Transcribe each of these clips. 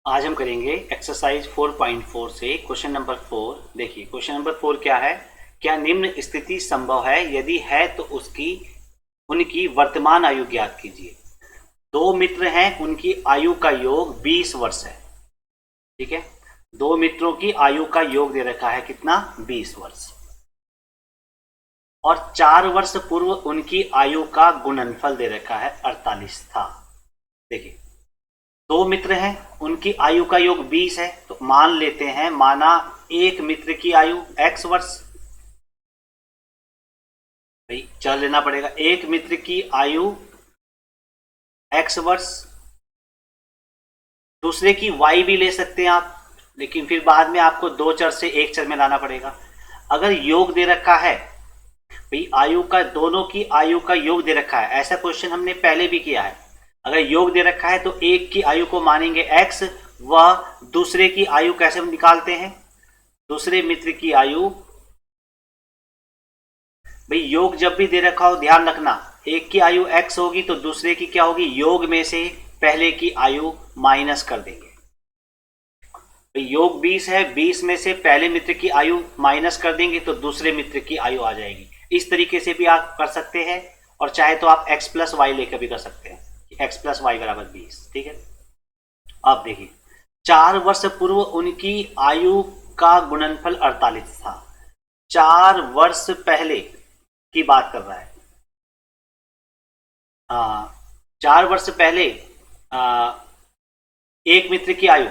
आज हम करेंगे एक्सरसाइज 4.4 से क्वेश्चन नंबर 4। देखिए क्वेश्चन नंबर 4 क्या है। क्या निम्न स्थिति संभव है, यदि है तो उनकी वर्तमान आयु ज्ञात कीजिए। दो मित्र हैं, उनकी आयु का योग 20 वर्ष है। ठीक है, दो मित्रों की आयु का योग दे रखा है कितना, 20 वर्ष। और 4 वर्ष पूर्व उनकी आयु का गुणनफल दे रखा है 48 था। देखिए दो मित्र हैं, उनकी आयु का योग 20 है, तो मान लेते हैं, माना एक मित्र की आयु x वर्ष। भाई चल लेना पड़ेगा, एक मित्र की आयु x वर्ष, दूसरे की y भी ले सकते हैं आप, लेकिन फिर बाद में आपको दो चर से एक चर में लाना पड़ेगा। अगर योग दे रखा है, भाई आयु का, दोनों की आयु का योग दे रखा है, ऐसा क्वेश्चन हमने पहले भी किया है। अगर योग दे रखा है तो एक की आयु को मानेंगे x, वह दूसरे की आयु कैसे हम निकालते हैं, दूसरे मित्र की आयु। भाई योग जब भी दे रखा हो ध्यान रखना, एक की आयु x होगी तो दूसरे की क्या होगी, योग में से पहले की आयु माइनस कर देंगे। भाई योग 20 है, 20 में से पहले मित्र की आयु माइनस कर देंगे तो दूसरे मित्र की आयु आ जाएगी। इस तरीके से भी आप कर सकते हैं, और चाहे तो आप x प्लस वाई लेकर भी कर सकते हैं, x प्लस वाई बराबर 20। ठीक है, अब देखिए 4 वर्ष पूर्व उनकी आयु का गुणनफल 48 था। 4 वर्ष पहले की बात कर रहा है। 4 वर्ष पहले एक मित्र की आयु,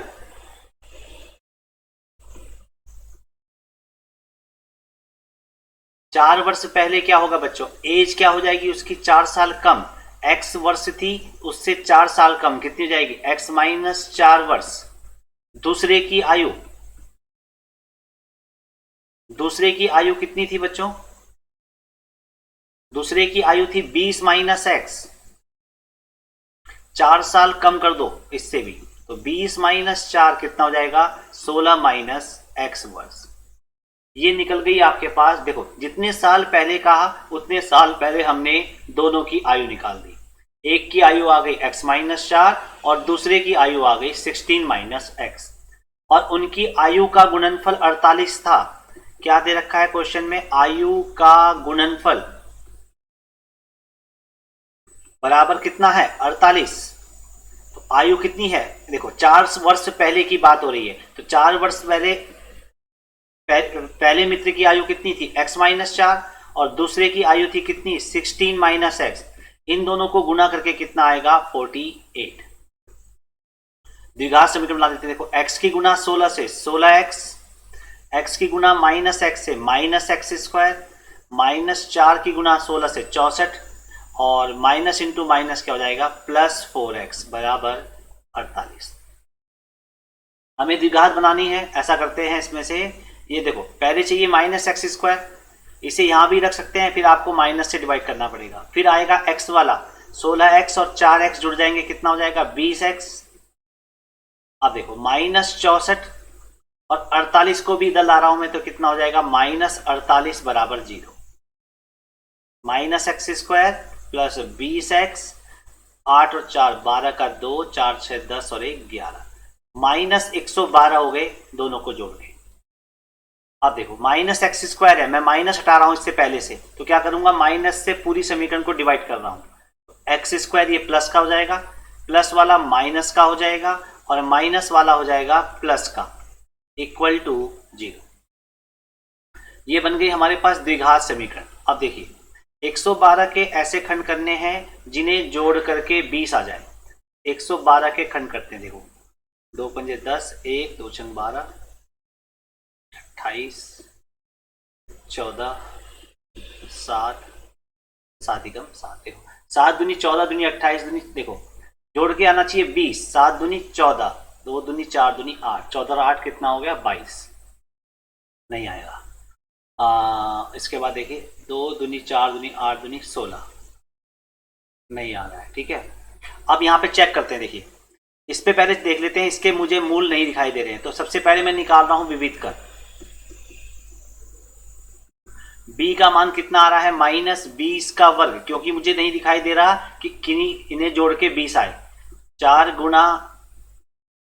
चार वर्ष पहले क्या होगा बच्चों, एज क्या हो जाएगी उसकी, 4 साल कम। x वर्ष थी, उससे 4 साल कम कितनी हो जाएगी, x माइनस 4 वर्ष। दूसरे की आयु, दूसरे की आयु कितनी थी बच्चों, दूसरे की आयु थी 20 माइनस x। 4 साल कम कर दो इससे भी, तो 20 माइनस 4 कितना हो जाएगा, 16 माइनस x वर्ष। ये निकल गई आपके पास। देखो जितने साल पहले कहा उतने साल पहले हमने दोनों की आयु निकाल दी। एक की आयु आ गई x माइनस 4 और दूसरे की आयु आ गई 16 माइनस x, और उनकी आयु का गुणनफल 48 था। क्या दे रखा है क्वेश्चन में, आयु का गुणनफल बराबर कितना है, 48। तो आयु कितनी है, देखो 4 वर्ष पहले की बात हो रही है, तो 4 वर्ष पहले मित्र की आयु कितनी थी, x माइनस 4, और दूसरे की आयु थी कितनी, 16 माइनस x। इन दोनों को गुना करके कितना आएगा, 48। द्विघात समीकरण बना देते हैं। देखो x की गुना 16 से 16x, x की गुना माइनस x से माइनस एक्स स्क्वायर, माइनस 4 की गुना 16 से 64, और माइनस इंटू माइनस क्या हो जाएगा, प्लस 4x बराबर 48। हमें द्विघात बनानी है, ऐसा करते हैं इसमें से, ये देखो पहले चाहिए माइनस एक्स स्क्वायर, इसे यहां भी रख सकते हैं, फिर आपको माइनस से डिवाइड करना पड़ेगा। फिर आएगा x वाला, 16x और 4x जुड़ जाएंगे, कितना हो जाएगा, 20x। अब देखो माइनस 64 और 48 को भी इधर ला रहा हूं मैं, तो कितना हो जाएगा, माइनस 48 बराबर 0। Minus x square plus 20x, 8 और 4 12 का 2, 4 6 10 और 1 11, माइनस 112 हो गए दोनों को जोड़ के। अब देखो माइनस एक्स स्क्वायर है, मैं माइनस हटा रहा हूं इससे पहले से, तो क्या करूंगा, माइनस से पूरी समीकरण को डिवाइड कर रहा हूं। एक्स स्क्वायर ये प्लस का हो जाएगा, प्लस वाला माइनस का हो जाएगा, और माइनस वाला हो जाएगा प्लस का, इक्वल टू 0। ये बन गई हमारे पास द्विघात समीकरण। अब देखिए 112 के ऐसे खंड करने हैं जिन्हें जोड़ करके 20 आ जाए। 112 के खंड करते हैं, देखो 2 पंजे 10, 1 2 छंग 12, 28 14 7 7 एकम 7, देखो 7 दूनी 14 दूनी 28 दूनी, देखो जोड़ के आना चाहिए 20, 7 दूनी 14, 2 दूनी 4 दूनी 8, 14 और 8 कितना हो गया, 22। नहीं आएगा। इसके बाद देखिए 2 दूनी 4 दूनी 8 दूनी 16, नहीं आ रहा है। ठीक है, अब यहाँ पे चेक करते हैं। देखिए इस पे पहले देख लेते हैं, इसके मुझे मूल नहीं दिखाई दे रहे हैं, तो सबसे पहले मैं निकाल रहा हूं विविध कर। b का मान कितना आ रहा है, माइनस 20 का वर्ग, क्योंकि मुझे नहीं दिखाई दे रहा कि किन्हीं इन्हें जोड़ के 20 आए। 4 गुणा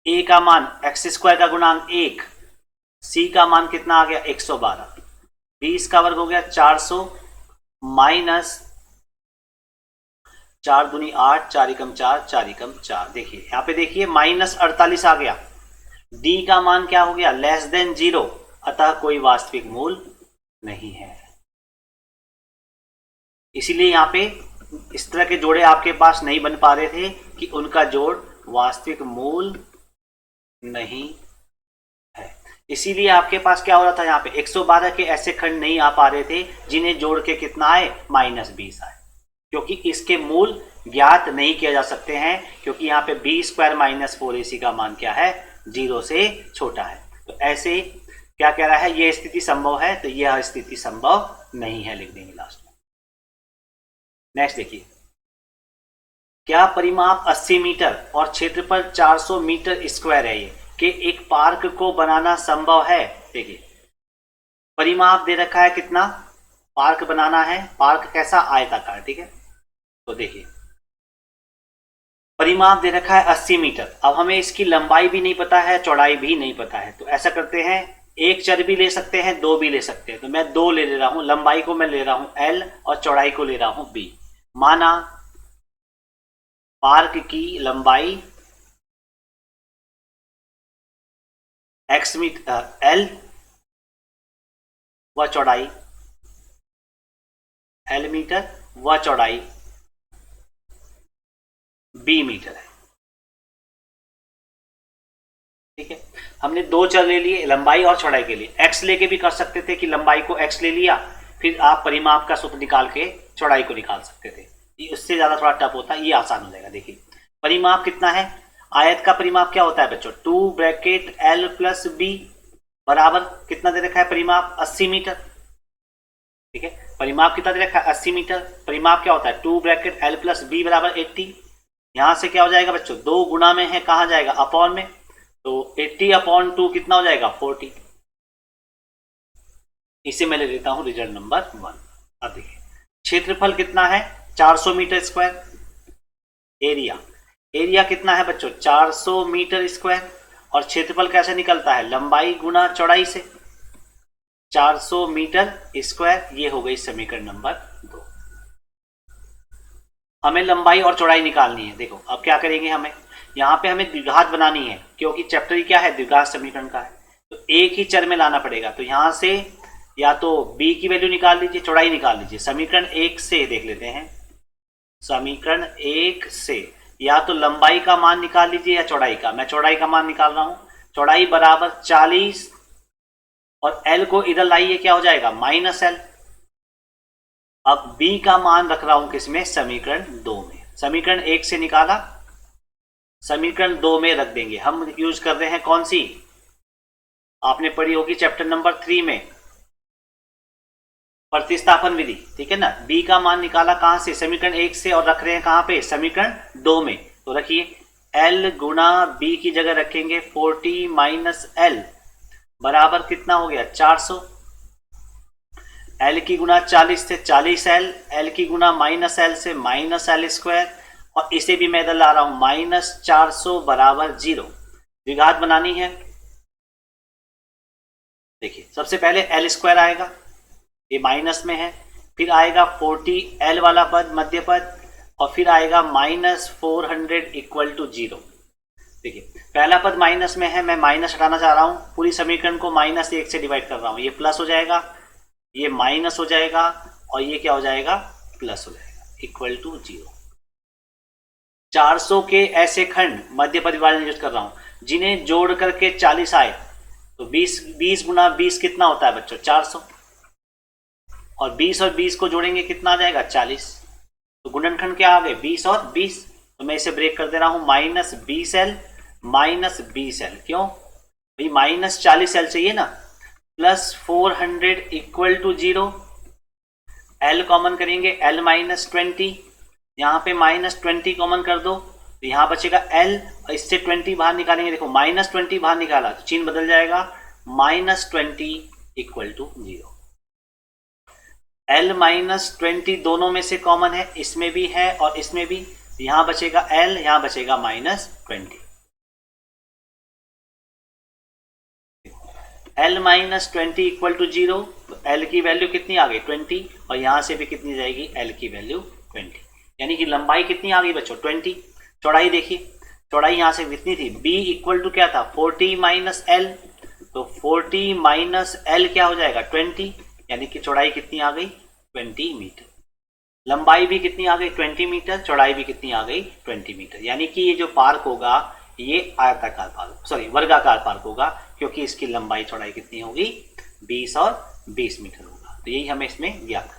ए का मान एक्स स्क्वायर का गुणांक 1, सी का मान कितना आ गया 112, 20 का वर्ग हो गया 400 माइनस 4 दूनी 8, 4 एकम 4, 4 एकम 4। देखिए यहां पे देखिए -48 आ गया। डी का मान क्या हो गया लेस देन 0, अतः कोई वास्तविक मूल नहीं है। इसीलिए यहां पे इस तरह के जोड़े आपके पास नहीं बन पा रहे थे कि उनका जोड़ वास्तविक मूल नहीं है। इसीलिए आपके पास क्या हो रहा था, यहाँ पे 112 के ऐसे खंड नहीं आ पा रहे थे जिन्हें जोड़ के कितना आए -20 आए, क्योंकि इसके मूल ज्ञात नहीं किए जा सकते हैं, क्योंकि यहाँ पे b² - 4ac का मान क्या है 0 से छोटा है। तो ऐसे क्या कह रहा है, यह स्थिति संभव है, तो यह स्थिति संभव नहीं है, लिख देंगे लास्ट में। नेक्स्ट देखिए, क्या परिमाप 80 मीटर और क्षेत्रफल 400 मीटर स्क्वायर है ये कि एक पार्क को बनाना संभव है। देखिए परिमाप दे रखा है कितना, पार्क बनाना है, पार्क कैसा आयताकार, ठीक है। तो देखिए परिमाप दे रखा है 80 मीटर, अब हमें इसकी लंबाई भी नहीं पता है, चौड़ाई भी नहीं पता है। तो ऐसा करते हैं, एक चर भी ले सकते हैं, दो भी ले सकते हैं। तो मैं 2 ले रहा हूं, लंबाई को मैं ले रहा हूं L और चौड़ाई को ले रहा हूं B। माना पार्क की लंबाई x मीटर L व चौड़ाई L मीटर व चौड़ाई B मीटर है, ठीक है। हमने 2 चर ले लिए लंबाई और चौड़ाई के लिए। x लेके भी कर सकते थे कि लंबाई को x ले लिया, फिर आप परिमाप का सूत्र निकाल के चौड़ाई को निकाल सकते थे, उससे ज्यादा थोड़ा टफ होता है, ये आसान हो जाएगा। देखिए परिमाप कितना है, आयत का परिमाप क्या होता है बच्चों 2 ब्रैकेट L प्लस B बराबर कितना दे रखा है परिमाप 80 मीटर, ठीक है। परिमाप कितना दे रखा है 80 मीटर, परिमाप क्या होता है 2 ब्रैकेट L प्लस B बराबर 80। यहां से क्या हो जाएगा बच्चों 2 गुना में है, कहां जाएगा अपॉन में, तो 80/2 कितना हो जाएगा 40। इसे मैं ले लेता हूं रिजल्ट नंबर 1। अब देखिए क्षेत्रफल कितना है 400 मीटर स्क्वायर, एरिया कितना है बच्चों 400 मीटर स्क्वायर, और क्षेत्रफल कैसे निकलता है लंबाई गुना चौड़ाई से, 400 मीटर स्क्वायर। ये हो गई समीकरण नंबर 2। हमें लंबाई और चौड़ाई निकालनी है। देखो अब क्या करेंगे, हमें यहाँ पे हमें द्विघात बनानी है, क्योंकि चैप्टर ही क्या है द्विघात समीकरण का है, तो एक ही चर में लाना पड़ेगा। तो यहां से या तो b की वैल्यू निकाल लीजिए, चौड़ाई निकाल लीजिए। समीकरण 1 से देख लेते हैं, समीकरण 1 से या तो लंबाई का मान निकाल लीजिए या चौड़ाई का। मैं चौड़ाई का मान निकाल रहा हूं, चौड़ाई बराबर 40 और L को इधर लाइए, क्या हो जाएगा -L। अब B का मान रख रहा हूं किसमें समीकरण 2 में, समीकरण 1 से निकाला, समीकरण 2 में रख देंगे। हम यूज कर रहे हैं कौन सी, आपने पढ़ी होगी चैप्टर नंबर 3 में प्रतिस्थापन विधि, ठीक है ना। b का मान निकाला कहां से समीकरण 1 से, और रख रहे हैं कहां पे समीकरण 2 में। तो रखिए L गुना b की जगह रखेंगे 40 माइनस L बराबर कितना हो गया 400। L की गुना 40 से 40L, L की गुना -L से -L स्क्वायर, और इसे भी मैं इधर ला रहा हूं -400 बराबर 0। द्विघात बनानी है। देखिए सबसे पहले L स्क्वायर आएगा, ये माइनस में है, फिर आएगा 40L वाला पद मध्य पद, और फिर आएगा -400 इक्वल टू 0। देखिए पहला पद माइनस में है, मैं माइनस हटाना चाह रहा हूं, पूरी समीकरण को -1 से डिवाइड कर रहा हूं। ये प्लस हो जाएगा, ये माइनस हो जाएगा, और ये क्या हो जाएगा प्लस हो जाएगा, इक्वल टू 0। 400 के ऐसे खंड मध्य पद विभाजन यूज कर रहा हूं जिन्हें जोड़ करके 40 आए, तो 20 गुना 20 कितना होता है बच्चों 400, और 20 और 20 को जोड़ेंगे कितना आ जाएगा 40। तो गुणनखंड क्या आ गए 20 और 20। तो मैं इसे ब्रेक कर दे रहा हूं -20L -20L। क्यों भाई -40L चाहिए ना, +400 इक्वल टू 0। L कॉमन करेंगे L -20, यहां पे -20 कॉमन कर दो, तो यहां बचेगा L, और इससे 20 बाहर निकालेंगे, देखो -20 बाहर निकाला तो चिन्ह बदल जाएगा, -20 इक्वल टू 0। L -20 दोनों में से कॉमन है, इसमें भी है और इसमें भी, यहां बचेगा L, यहां बचेगा -20। L माइनस 20 इक्वल टू 0, तो L की वैल्यू कितनी आ गई 20, और यहाँ से भी कितनी जाएगी L की वैल्यू 20, यानी कि लंबाई कितनी आ गई बच्चों 20। चौड़ाई देखिए, चौड़ाई यहाँ से कितनी थी, B इक्वल टू क्या था 40 माइनस L, तो 40 माइनस L क्या हो जाएगा 20, यानी कि चौड़ाई कितनी आ गई 20 मीटर। लंबाई भी कितनी आ गई 20 मीटर, चौड़ाई भी कितनी आ गई 20 मीटर, यानी कि ये जो पार्क होगा ये आयताकार पार्क, सॉरी वर्गाकार पार्क होगा, क्योंकि इसकी लंबाई चौड़ाई कितनी होगी 20 और 20 मीटर होगा। तो यही हमें इसमें ज्ञात